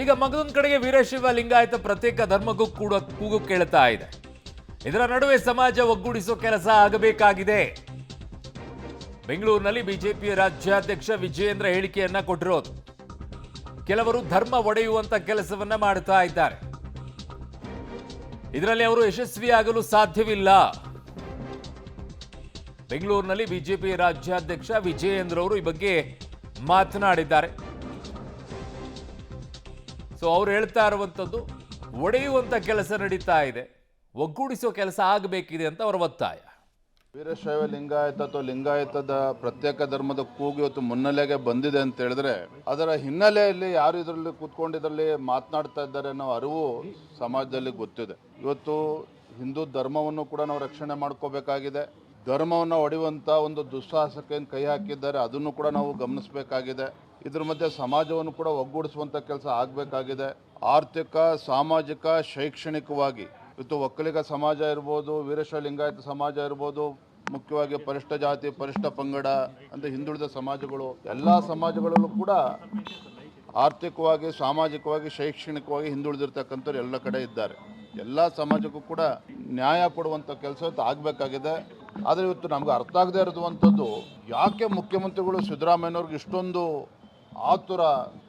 ಈಗ ಮಗದೊಂದು ಕಡೆಗೆ ವೀರಶೈವ ಲಿಂಗಾಯತ ಪ್ರತ್ಯೇಕ ಧರ್ಮಕ್ಕೂ ಕೂಡ ಕೂಗು ಕೇಳ್ತಾ ಇದೆ. ಇದರ ನಡುವೆ ಸಮಾಜ ಒಗ್ಗೂಡಿಸೋ ಕೆಲಸ ಆಗಬೇಕಾಗಿದೆ. ಬೆಂಗಳೂರಿನಲ್ಲಿ ಬಿಜೆಪಿಯ ರಾಜ್ಯಾಧ್ಯಕ್ಷ ವಿಜಯೇಂದ್ರ ಹೇಳಿಕೆಯನ್ನ ಕೊಟ್ಟಿರೋದು. ಕೆಲವರು ಧರ್ಮ ಒಡೆಯುವಂತ ಕೆಲಸವನ್ನ ಮಾಡ್ತಾ ಇದ್ದಾರೆ. ಇದರಲ್ಲಿ ಅವರು ಯಶಸ್ವಿಯಾಗಲು ಸಾಧ್ಯವಿಲ್ಲ. ಬೆಂಗಳೂರಿನಲ್ಲಿ ಬಿಜೆಪಿ ರಾಜ್ಯಾಧ್ಯಕ್ಷ ವಿಜಯೇಂದ್ರ ಅವರು ಈ ಬಗ್ಗೆ ಮಾತನಾಡಿದ್ದಾರೆ. ಸೊ ಅವ್ರು ಹೇಳ್ತಾ ಇರುವಂಥದ್ದು ಒಡೆಯುವಂತ ಕೆಲಸ ನಡೀತಾ ಇದೆ, ಒಗ್ಗೂಡಿಸೋ ಕೆಲಸ ಆಗಬೇಕಿದೆ ಅಂತ ಅವರ ಒತ್ತಾಯ. ವೀರಶೈವ ಲಿಂಗಾಯತ ಅಥವಾ ಲಿಂಗಾಯತದ ಪ್ರತ್ಯೇಕ ಧರ್ಮದ ಕೂಗು ಇವತ್ತು ಮುನ್ನೆಲೆಗೆ ಬಂದಿದೆ ಅಂತ ಹೇಳಿದ್ರೆ ಅದರ ಹಿನ್ನೆಲೆಯಲ್ಲಿ ಯಾರು ಇದರಲ್ಲಿ ಕೂತ್ಕೊಂಡಿದ್ರಲ್ಲಿ ಮಾತನಾಡ್ತಾ ಇದ್ದಾರೆ ಅನ್ನೋ ಅರಿವು ಸಮಾಜದಲ್ಲಿ ಗೊತ್ತಿದೆ. ಇವತ್ತು ಹಿಂದೂ ಧರ್ಮವನ್ನು ಕೂಡ ನಾವು ರಕ್ಷಣೆ ಮಾಡ್ಕೋಬೇಕಾಗಿದೆ. ಧರ್ಮವನ್ನು ಒಡೆಯುವಂಥ ಒಂದು ದುಸ್ಸಾಹಸಕ್ಕೆ ಏನು ಕೈ ಹಾಕಿದ್ದಾರೆ ಅದನ್ನು ಕೂಡ ನಾವು ಗಮನಿಸಬೇಕಾಗಿದೆ. ಇದ್ರ ಮಧ್ಯೆ ಸಮಾಜವನ್ನು ಕೂಡ ಒಗ್ಗೂಡಿಸುವಂಥ ಕೆಲಸ ಆಗಬೇಕಾಗಿದೆ. ಆರ್ಥಿಕ, ಸಾಮಾಜಿಕ, ಶೈಕ್ಷಣಿಕವಾಗಿ ಇವತ್ತು ಒಕ್ಕಲಿಗ ಸಮಾಜ ಇರ್ಬೋದು, ವೀರಶೈವ ಲಿಂಗಾಯತ ಸಮಾಜ ಇರ್ಬೋದು, ಮುಖ್ಯವಾಗಿ ಪರಿಷ್ಠ ಜಾತಿ, ಪರಿಷ್ಠ ಪಂಗಡ ಅಂತ ಹಿಂದುಳಿದ ಸಮಾಜಗಳು, ಎಲ್ಲ ಸಮಾಜಗಳಲ್ಲೂ ಕೂಡ ಆರ್ಥಿಕವಾಗಿ, ಸಾಮಾಜಿಕವಾಗಿ, ಶೈಕ್ಷಣಿಕವಾಗಿ ಹಿಂದುಳಿದಿರ್ತಕ್ಕಂಥವ್ರು ಎಲ್ಲ ಕಡೆ ಇದ್ದಾರೆ. ಎಲ್ಲ ಸಮಾಜಕ್ಕೂ ಕೂಡ ನ್ಯಾಯ ಕೊಡುವಂಥ ಕೆಲಸ ಇವತ್ತು ಆಗಬೇಕಾಗಿದೆ. ಆದರೆ ಇವತ್ತು ನಮ್ಗೆ ಅರ್ಥ ಆಗದೆ ಇರುವಂಥದ್ದು, ಯಾಕೆ ಮುಖ್ಯಮಂತ್ರಿಗಳು ಸಿದ್ದರಾಮಯ್ಯನವ್ರಿಗೆ ಇಷ್ಟೊಂದು ಆತುರ,